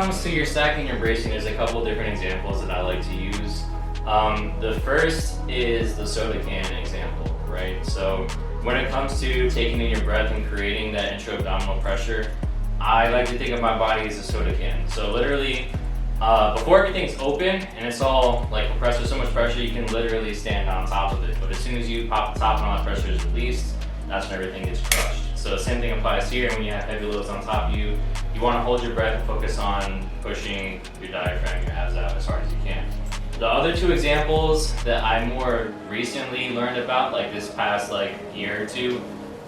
comes to your stacking and bracing, there's a couple different examples that I like to use. The first is the soda can example, right? So when it comes to taking in your breath and creating that intra-abdominal pressure, I like to think of my body as a soda can. So literally, before everything's open and it's all like compressed with so much pressure, you can literally stand on top of it. But as soon as you pop the top and all that pressure is released, that's when everything gets crushed. So the same thing applies here. When you have heavy loads on top of you, you want to hold your breath and focus on pushing your diaphragm, your abs out as hard as you can. The other two examples that I more recently learned about, like this past year or two,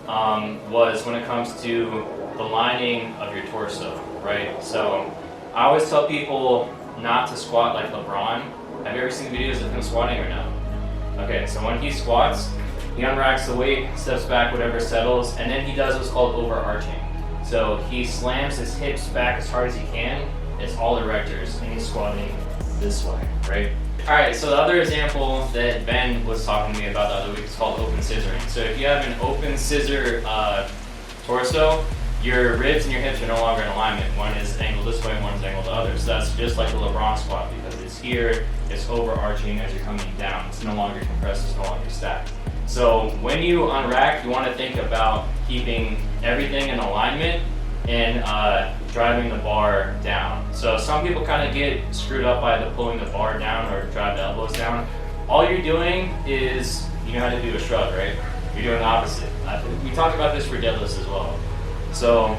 was when it comes to the lining of your torso, right? So I always tell people not to squat like LeBron. Have you ever seen videos of him squatting or no? Okay, so when he squats, he unracks the weight, steps back, whatever settles, and then he does what's called overarching. So he slams his hips back as hard as he can. It's all erectors, and he's squatting this way, right? All right, so the other example that Ben was talking to me about the other week is called open scissoring. So if you have an open scissor torso, your ribs and your hips are no longer in alignment. One is angled this way and one is angled the other. So that's just like the LeBron squat, because it's here, it's overarching as you're coming down. It's no longer compressed, it's no longer stacked. So when you unrack, you want to think about keeping everything in alignment and driving the bar down. So some people kind of get screwed up by the pulling the bar down or drive the elbows down. All you're doing is, you know how to do a shrug, right? You're doing the opposite. We talked about this for deadlifts as well. So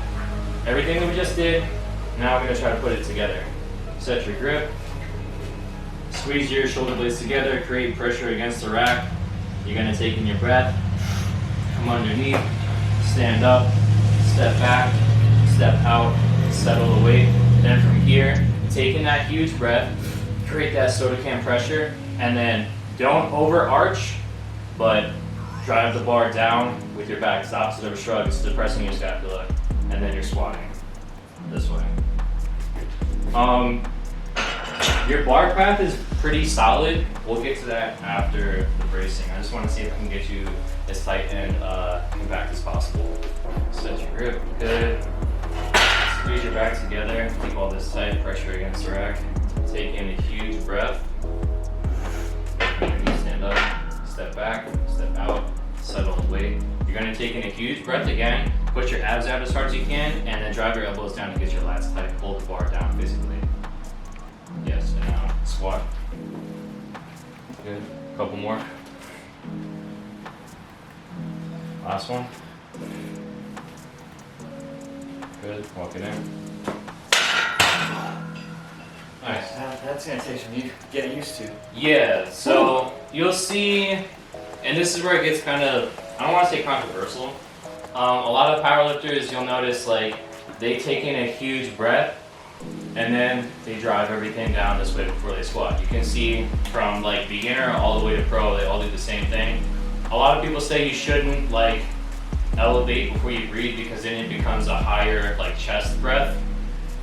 everything that we just did, now we're going to try to put it together. Set your grip, squeeze your shoulder blades together, create pressure against the rack. You're going to take in your breath, come underneath, stand up, step back, step out, settle the weight. Then from here, take in that huge breath, create that soda can pressure, and then don't overarch, but drive the bar down with your back. It's the opposite of a shrug, it's depressing your scapula, and then you're squatting this way. Your bar path is pretty solid. We'll get to that after the bracing. I just want to see if I can get you as tight and compact as possible. Set your grip, good. Squeeze your back together, keep all this tight, pressure against the rack. Take in a huge breath. Stand up, step back, step out, settle the weight. You're going to take in a huge breath again, push your abs out as hard as you can, and then drive your elbows down to get your lats tight. Hold the bar down physically. Yes, and now squat. Good. Couple more. Last one. Good. Walk it in. Nice. That's going to take some getting used to. Yeah, so you'll see, and this is where it gets kind of, I don't want to say controversial. A lot of powerlifters, you'll notice, they take in a huge breath and then they drive everything down this way before they squat. You can see from beginner all the way to pro, they all do the same thing. A lot of people say you shouldn't elevate before you breathe, because then it becomes a higher chest breath.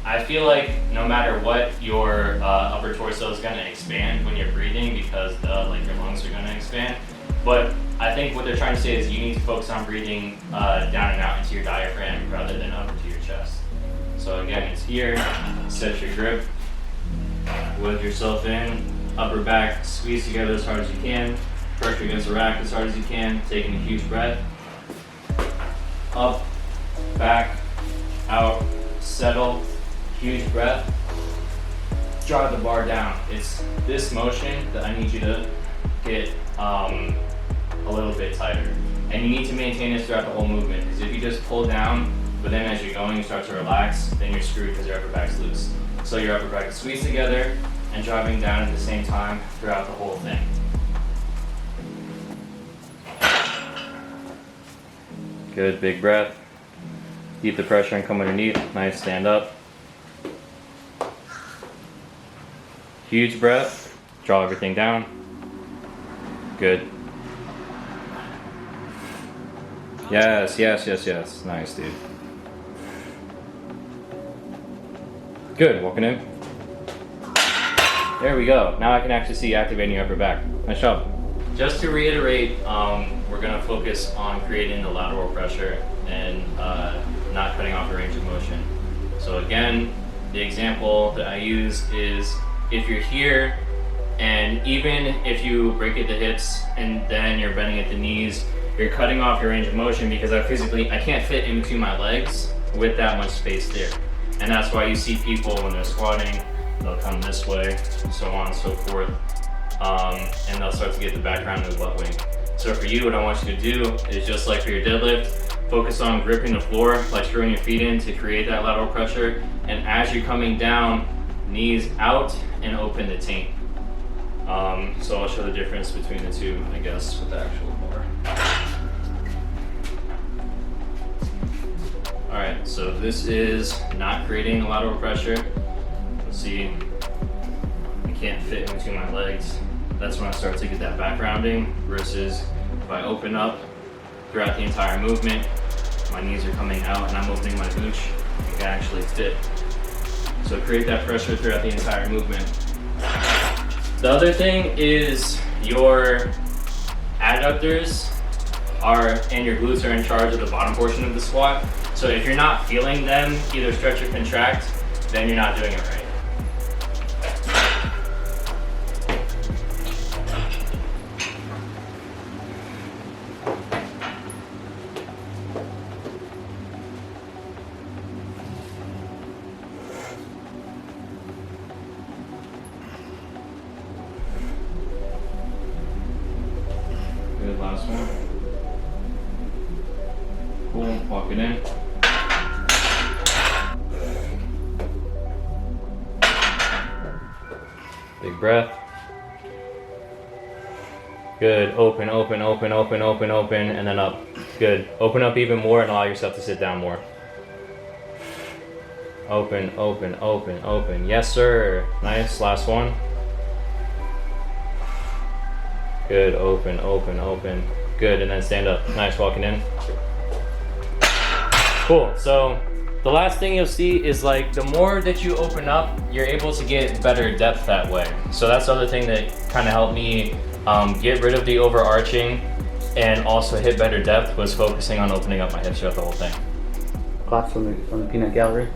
I feel like no matter what, your upper torso is going to expand when you're breathing, because your lungs are going to expand. But I think what they're trying to say is you need to focus on breathing down and out into your diaphragm rather than up into your chest. So again, it's here, set your grip, wedge yourself in, upper back, squeeze together as hard as you can, pressure against the rack as hard as you can, taking a huge breath. Up, back, out, settle, huge breath, drive the bar down. It's this motion that I need you to get a little bit tighter. And you need to maintain this throughout the whole movement, because if you just pull down, but then as you're going, you start to relax, then you're screwed because your upper back's loose. So your upper back is squeezed together and driving down at the same time throughout the whole thing. Good, big breath. Keep the pressure and come underneath. Nice, stand up. Huge breath. Draw everything down. Good. Yes, yes, yes, yes. Nice, dude. Good, walking in. There we go. Now I can actually see activating your upper back. Nice job. Just to reiterate, we're going to focus on creating the lateral pressure and not cutting off the range of motion. So again, the example that I use is if you're here, and even if you break at the hips and then you're bending at the knees, you're cutting off your range of motion because I can't fit in between my legs with that much space there. And that's why you see people when they're squatting, they'll come this way, so on and so forth, and they'll start to get the background of the butt wing. So for you, what I want you to do is just like for your deadlift, focus on gripping the floor, like screwing your feet in to create that lateral pressure. And as you're coming down, knees out and open the taint. So I'll show the difference between the two, I guess, with the actual bar. All right, so this is not creating a lateral pressure. Let's see, I can't fit in between my legs. That's when I start to get that back rounding, versus if I open up throughout the entire movement, my knees are coming out and I'm opening my gooch, I can actually fit. So create that pressure throughout the entire movement. The other thing is your adductors and your glutes are in charge of the bottom portion of the squat. So if you're not feeling them either stretch or contract, then you're not doing it right. Good, last one. Cool, walk it in. Big breath. Good, open, open, open, open, open, open, and then up. Good, open up even more and allow yourself to sit down more. Open, open, open, open. Yes, sir. Nice, last one. Good, open, open, open. Good, and then stand up. Nice, walking in. Cool, so the last thing you'll see is like the more that you open up, you're able to get better depth that way. So that's the other thing that kind of helped me get rid of the overarching and also hit better depth, was focusing on opening up my hips throughout the whole thing. Class from the peanut gallery.